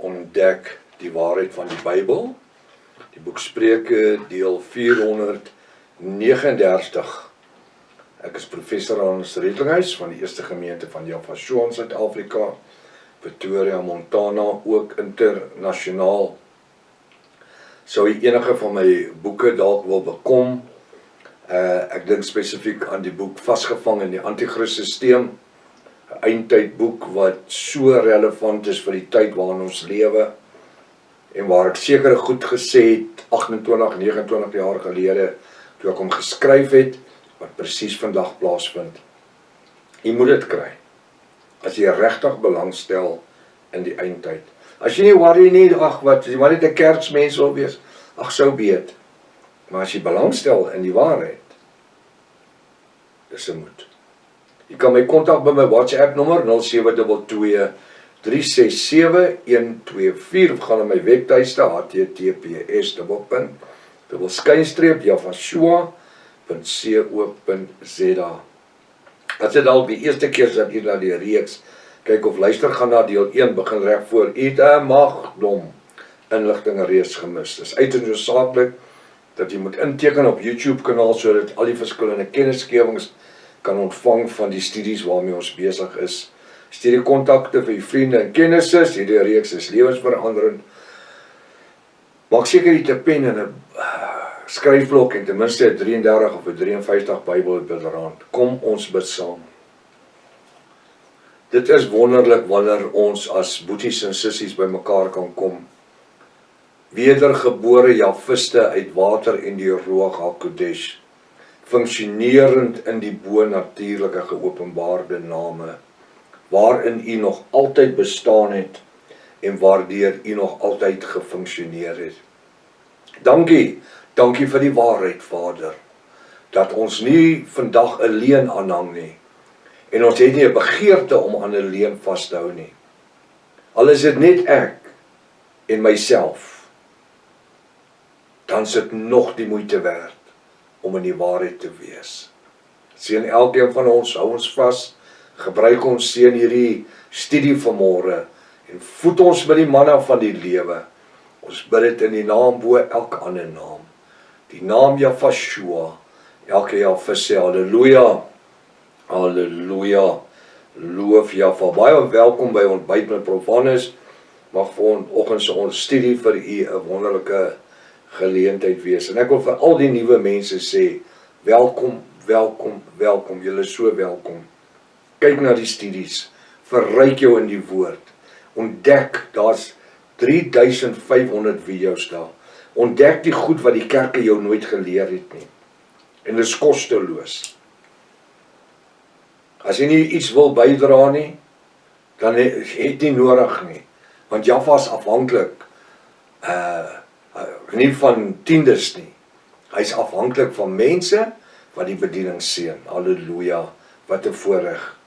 ontdek die waarheid van die Bybel. Die boek Spreuke, deel 439. Ek is professor aan ons Redlinghuis van die Eerste Gemeente van Javashoa in Suid-Afrika, Pretoria, Montana, ook internasionaal. Sou jy enige van my boeke dalk wil bekom, ek dink spesifiek aan die boek Vasgevang in die Antichrist-systeem, 'n eindtydboek wat so relevant is vir die tyd waarin ons lewe, en waar ek sekere goed gesê het, 28, 29 jaar gelede, toe ek hom geskryf het, wat presies vandag plaasvind. Jy moet dit kry, as jy regtig belangstel in die eindtyd. As jy nie worry nie, wat, jy maar net 'n kerksmens wil wees, so beet. Maar as jy belangstel in die waarheid, dis 'n moed. Jy kan my kontak by my WhatsApp nommer 0722367124 of gaan na my webtuiste https://javashoa.co.za. As dit al die eerste keer dat jy na die reeks kyk of luister, gaan na deel 1 begin reg voor. Jy het 'n magdom inligting reeds gemis. Dis uiters noodsaaklik dat jy moet inteken op YouTube kanaal sodat al die verskillende kennisgewings kan ontvang van die studies waarmee ons besig is. Stuur die kontakte vir die vriende en kennisse, hierdie reeks is lewensveranderend. Maak seker jy het 'n pen en 'n skryfblok en ten minste 'n 33 of 'n 53 Bybel byderhand. Kom ons bid saam. Dit is wonderlik wanneer ons as boeties en sissies by mekaar kan kom. Wedergebore Javiste uit water en die Ruach HaKodesh, funksionerend in die bo-natuurlike geopenbaarde name, waarin u nog altyd bestaan het en waardeur u nog altyd gefunksioneer het. Dankie vir die waarheid, Vader, dat ons nie vandag 'n leuen aanhang nie, en ons het nie 'n begeerte om aan 'n leuen vas te hou nie. Al is dit net ek en myself, dan is dit nog die moeite werd om in die waarheid te wees. Seën elkeen van ons, hou ons vas, gebruik ons seën hierdie studie vanmôre, en voed ons met die manna van die lewe. Ons bid dit in die naam bo elke ander naam, die naam Javashoa. Elke Javiste sê halleluja, halleluja, loof Java. Baie welkom by ontbyt met Prof Hannes. Mag vanoggend se ons studie vir u 'n wonderlike geleentheid wees. En ek wil vir al die nuwe mense sê, welkom, welkom, welkom, julle is so welkom. Kyk na die studies, verryk jou in die woord, ontdek, daar's 3500 video's daar, ontdek die goed wat die kerke jou nooit geleer het nie, en dit is kosteloos. As jy nie iets wil bydra nie, dan het nie nodig nie, want Java is afhanklik, nie van tiendes nie, hy is afhanklik van mense, wat die bediening seën. Halleluja, wat 'n voorreg.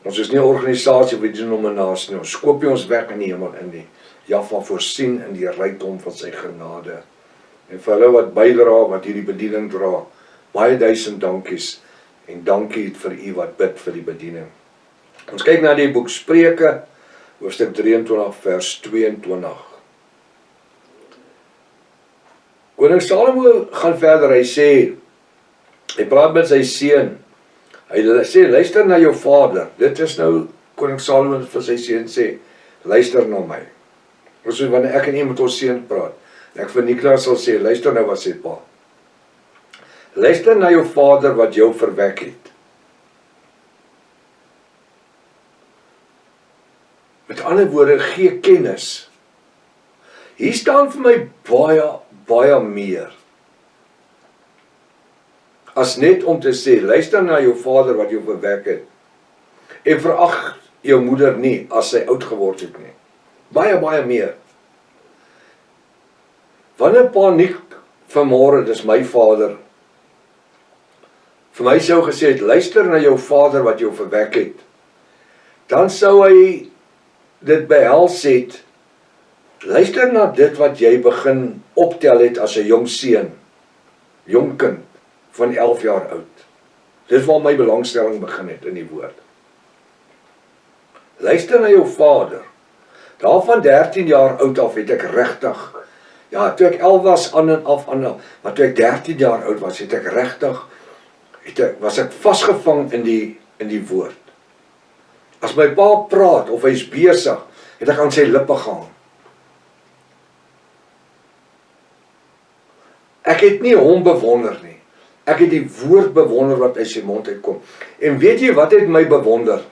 Ons is nie 'n organisasie wat denominasie nie, ons koop nie ons weg in die hemel in nie. Java voorsien in die rykdom van sy genade. En vir hulle wat bydra, wat hierdie bediening dra, baie duisend dankies, en dankie vir u wat bid vir die bediening. Ons kyk na die boek Spreuke, hoofstuk 23 vers 22. Koning Salomo gaan verder, hy praat met sy seun, hy sê, luister na jou vader. Dit is nou, koning Salomo vir sy seun sê, luister na my. So wanneer ek en u met ons seun praat, en ek vir Niklas sal sê, luister nou wat sê pa. Luister na jou vader wat jou verwek het. Met ander woorde, gee kennis. Hier staan vir my baie meer, as net om te sê, luister na jou vader wat jou verwek het, en verag jou moeder nie, as sy oud geword het nie. Baie meer. Wanneer pa Nick vanmôre, dis my vader, vir my sou gesê het, luister na jou vader wat jou verwek het, dan sou hy dit behels het, luister na dit wat jy begin optel het as 'n jong seun, jong kind van 11 jaar oud. Dis waar my belangstelling begin het in die woord. Luister na jou vader, Daar van 13 jaar oud af het ek regtig, ja, toe ek 11 was aan en af, maar toe ek 13 jaar oud was, het ek regtig, was ek vasgevang in die woord. As my pa praat, of hy is besig, het ek aan sy lippe gehang. Ek het nie hom bewonder nie. Ek het die woord bewonder wat uit sy mond uitkom. En weet jy wat het my bewonder?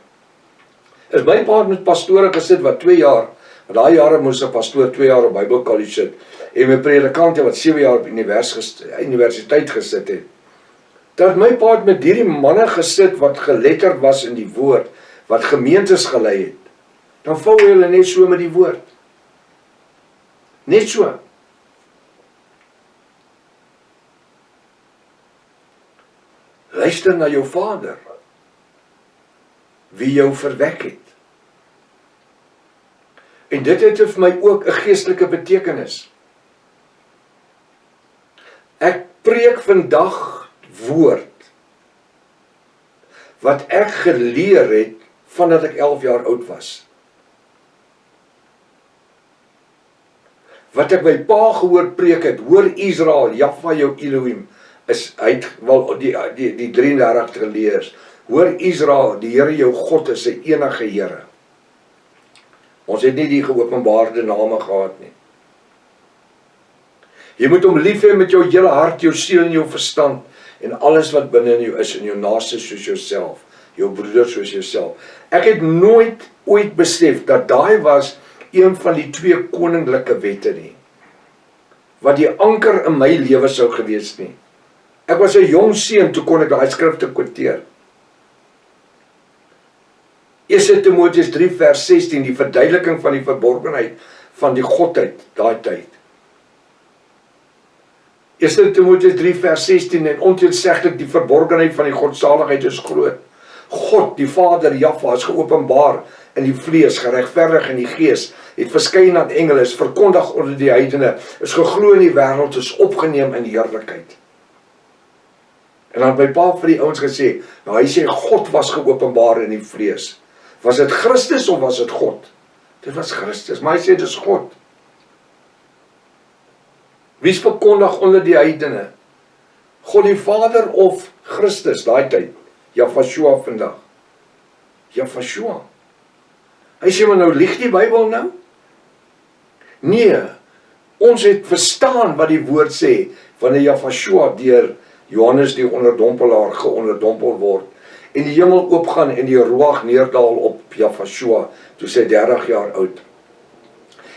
Is my pa met pastore gesit wat 2 jaar, want daai jare moes 'n pastoor 2 jaar op Bybelkollege sit, en my predikant wat 7 jaar op universiteit gesit het. Dat my pa het met hierdie manne gesit wat geletterd was in die woord, wat gemeentes gelei het. Dan vou hulle net so met die woord. Net so. Luister na jou vader, wie jou verwek het. En dit het vir my ook 'n geestelike betekenis. Ek preek vandag woord, wat ek geleer het, vandat ek 11 jaar oud was. Wat ek my pa gehoor preek het, hoor Israel, Jahwe jou Elohim, hy het wel die 33 gelees, hoor Israel, die Here jou God is sy enige Here. Ons het nie die geopenbaarde name gehad nie. Jy moet hom lief hê met jou hele hart, jou siel en jou verstand, en alles wat binne in jou is, en jou naaste soos jouself, jou broeder soos jouself. Ek het nooit ooit besef dat daai was een van die 2 koninklike wette nie, wat die anker in my lewe sou gewees nie. Ek was 'n jong seun, toe kon ek daai skrifte quoteer. 1 Timoteus 3 vers 16, die verduideliking van die verborgenheid van die godheid, daai tyd. 1 Timoteus 3 vers 16, en onteenseglik die verborgenheid van die godsaligheid is groot. God, die Vader, Jahwe, is geopenbaar in die vlees, geregverdig in die gees, het verskyn aan engele, is verkondig onder die heidene, is geglo in die wêreld, is opgeneem in heerlikheid. En dan het my pa vir die ouens gesê, nou hy sê God was geopenbaar in die vlees. Was dit Christus of was dit God? Dit was Christus, maar hy sê dit is God. Wie is verkondig onder die heidene? God die Vader of Christus, daai tyd? Jahwe vandag. Jahwe. Hy sê, maar nou lieg die Bybel nou? Nee, ons het verstaan wat die woord sê, wanneer Jahwe deur Johannes die onderdompelaar geonderdompel word, en die hemel oopgaan en die ruach neerdal op Jahwe, toe sy 30 jaar oud.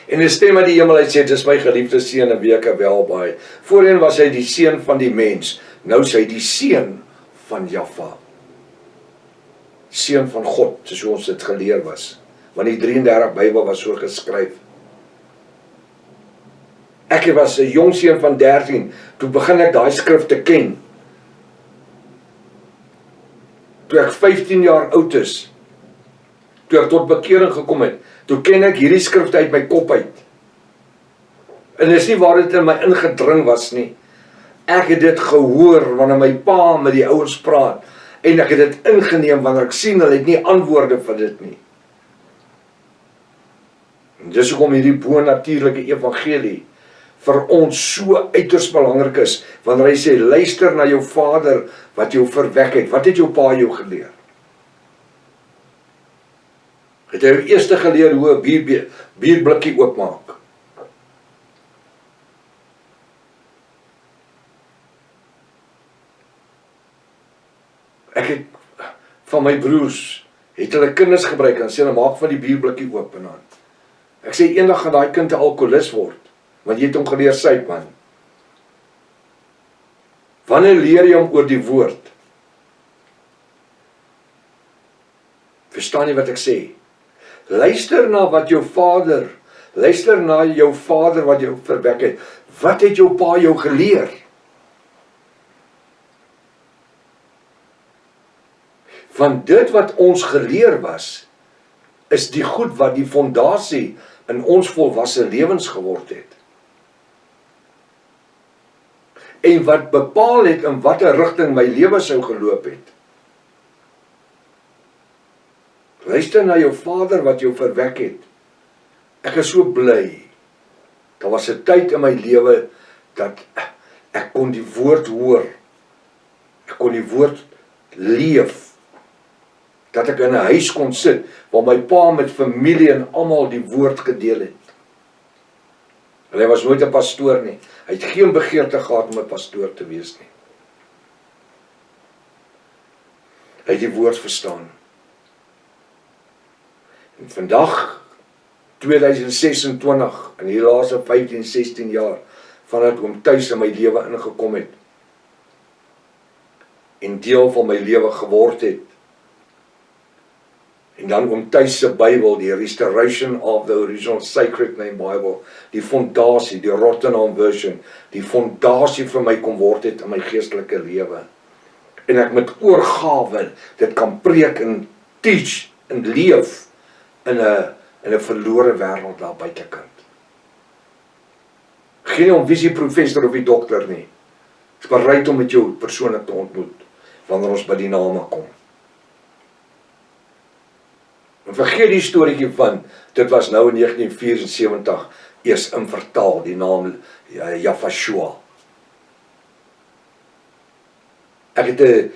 En 'n stem uit die hemel uit sê, dis my geliefde seun en wie ek welbehaag. Voorheen was hy die seun van die mens, nou is hy die seun van Jahwe. Seun van God, soos ons dit geleer was. Want die 33 Bybel was so geskryf. Ek was 'n jong seun van 13, toe begin ek daai skrif te ken. Toe ek 15 jaar oud is, toe ek tot bekering gekom het, toe ken ek hierdie skrifte uit my kop uit. En dis nie waar dit in my ingedring was nie. Ek het dit gehoor wanneer my pa met die ouens praat, en ek het dit ingeneem wanneer ek sien hulle het nie antwoorde vir dit nie. En dis hoekom hierdie bonatuurlike evangelie vir ons so uiters belangrik is, wanneer hy sê, luister na jou vader wat jou verwek het. Wat het jou pa jou geleer? Het hy jou eerste geleer hoe 'n bierblikkie oopmaak? Ek het van my broers, het hulle kinders gebruik en sê, hulle maak van die bierblikkie oop en dan. Ek sê, eendag gaan daai kind 'n alkoholist word, want jy het hom geleer suip, man. Wanneer leer jy hom oor die woord? Verstaan jy wat ek sê? Luister na wat jou vader, luister na jou vader wat jou verwek het. Wat het jou pa jou geleer? Van dit wat ons geleer was, is die goed wat die fondasie in ons volwasse lewens geword het. En wat bepaal het in watter rigting my lewe sou geloop het. Luister na jou vader wat jou verwek het. Ek is so bly. Daar was 'n tyd in my lewe dat ek kon die woord hoor. Ek kon die woord leef. Dat ek in 'n huis kon sit waar my pa met familie en almal die woord gedeel het. En hy was nooit 'n pastoor nie. Hy het geen begeerte gehad om 'n pastoor te wees nie. Hy het die woord verstaan. En vandag 2026 in die laaste 15, 16 jaar vandat oom Thuis in my lewe ingekom het en deel van my lewe geword het. En dan oom Thuis se Bybel, die Restoration of the Original Sacred Name Bible, die fondasie, die Rotherham Version, die fondasie vir my kom word het in my geestelike lewe. En ek met oorgawe dit kan preek en teach en leef in 'n verlore wêreld daar buitekant. Geen om wie is die professor of die dokter nie. Is bereid om met jou persoonlik te ontmoet wanneer ons by die name kom. En vergeet die storieetjie van dit was nou in 1974 eers in vertaal die naam Yahshua. Ek het 'n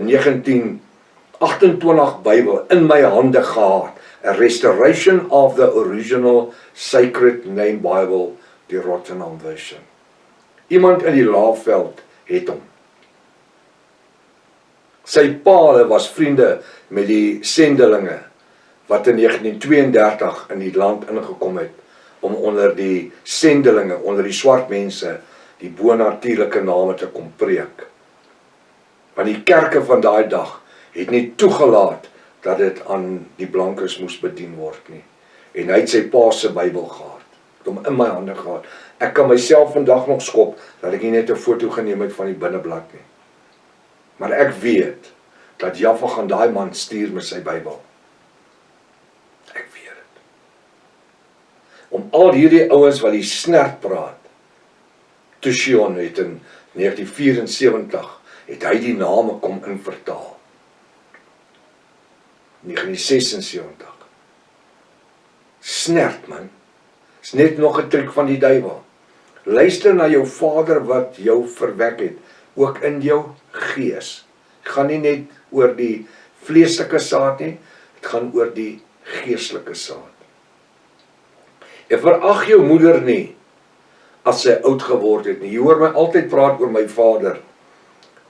1928 Bybel in my hande gehad. A Restoration of the Original Sacred Name Bible, die Rotherham Version. Iemand in die Laagveld het hom. Sy pa was vriende met die sendelinge wat in 1932 in die land ingekom het om onder die sendelinge, onder die swart mense, die bonatuurlike name te kom preek. Want die kerke van daai dag het nie toegelaat dat dit aan die blankes moes bedien word nie. En hy het sy pa se Bybel gehad, het hom in my hande gehad. Ek kan myself vandag nog skop dat ek nie net 'n foto geneem het van die binneblad nie. Maar ek weet dat Jaffa gaan daai man stuur met sy Bybel. Ek weet dit. Om al hierdie ouens wat die snert praat, Tushion het in 1974 het hy die name kom invertaal. 1976. Snert man. Is net nog 'n truc van die duiwel. Luister na jou Vader wat jou verwek het, ook in jou gees. Het gaan nie net oor die vleeslike saad nie, het gaan oor die geestelike saad. En verag jou moeder nie as sy oud geword het nie. Jy hoor my altyd praat oor my vader,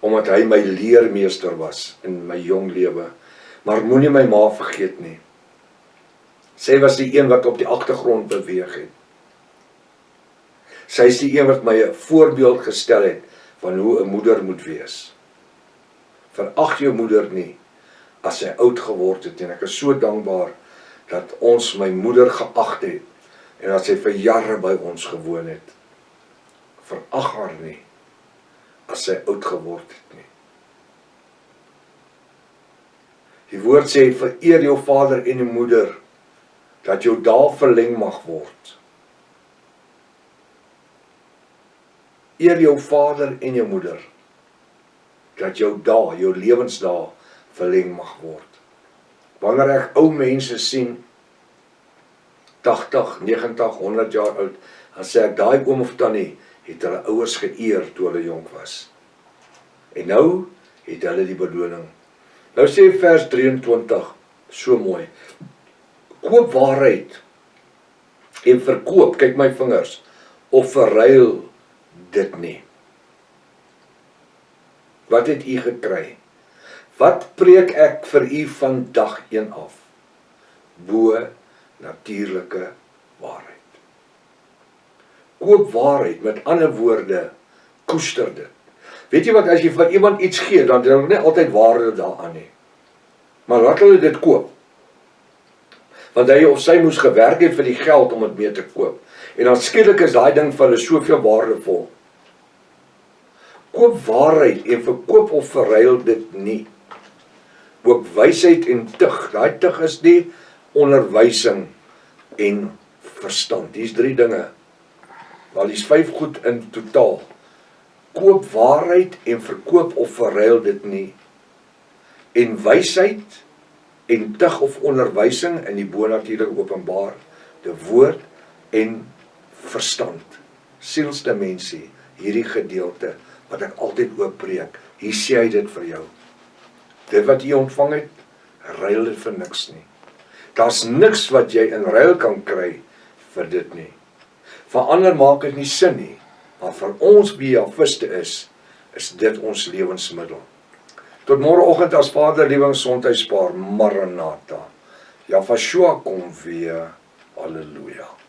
omdat hy my leermeester was in my jong lewe. Maar moenie my ma vergeet nie. Sy was die een wat op die agtergrond beweeg het. Sy is die een wat my 'n voorbeeld gestel het van hoe 'n moeder moet wees. Verag jou moeder nie as sy oud geword het, en ek is so dankbaar dat ons my moeder geag het en dat sy vir jare by ons gewoon het. Verag haar nie as sy oud geword het nie. Die woord sê, vereer jou vader en jou moeder, dat jou dae verleng mag word. Eer jou vader en jou moeder, dat jou dae, jou lewensdae verleng mag word. Wanneer ek ou mense sien, 80, 90, 100 jaar oud, dan sê ek, daai oom of tannie het hulle ouers geëer toe hulle jonk was. En nou het hulle die beloning. Nou sê vers 23, so mooi, koop waarheid en verkoop, kyk my vingers, of verruil dit nie. Wat het u gekry? Wat preek ek vir u van dag 1 af? Bo natuurlike waarheid. Koop waarheid, met ander woorde, koester dit. Weet jy wat, as jy vir iemand iets gee, dan is daar nie altyd waarde daaraan nie. Maar laat hulle dit koop. Want hy of sy moes gewerk het vir die geld om dit mee te koop. En dan skielik is daai ding vir hulle soveel waardevol. Koop waarheid en verkoop of verruil dit nie. Ook wysheid en tug. Daai tug is die onderwysing en verstand. Dis 3 dinge. Wel, dis 5 goed in totaal. Koop waarheid en verkoop of verruil dit nie. En wysheid en tug of onderwysing in die bonatuurlike openbaar die woord en verstand. Sielsdimensie, hierdie gedeelte wat ek altyd oopbreek. Hier sê hy dit vir jou. Dit wat jy ontvang het, ruil dit vir niks nie. Daar's niks wat jy in ruil kan kry vir dit nie. Vir ander maak dit nie sin nie, maar vir ons wie Javiste is dit ons lewensmiddel. Tot môreoggend as Vader liewe en gesondheid spaar, Maranatha. Javashua kom weer. Halleluja.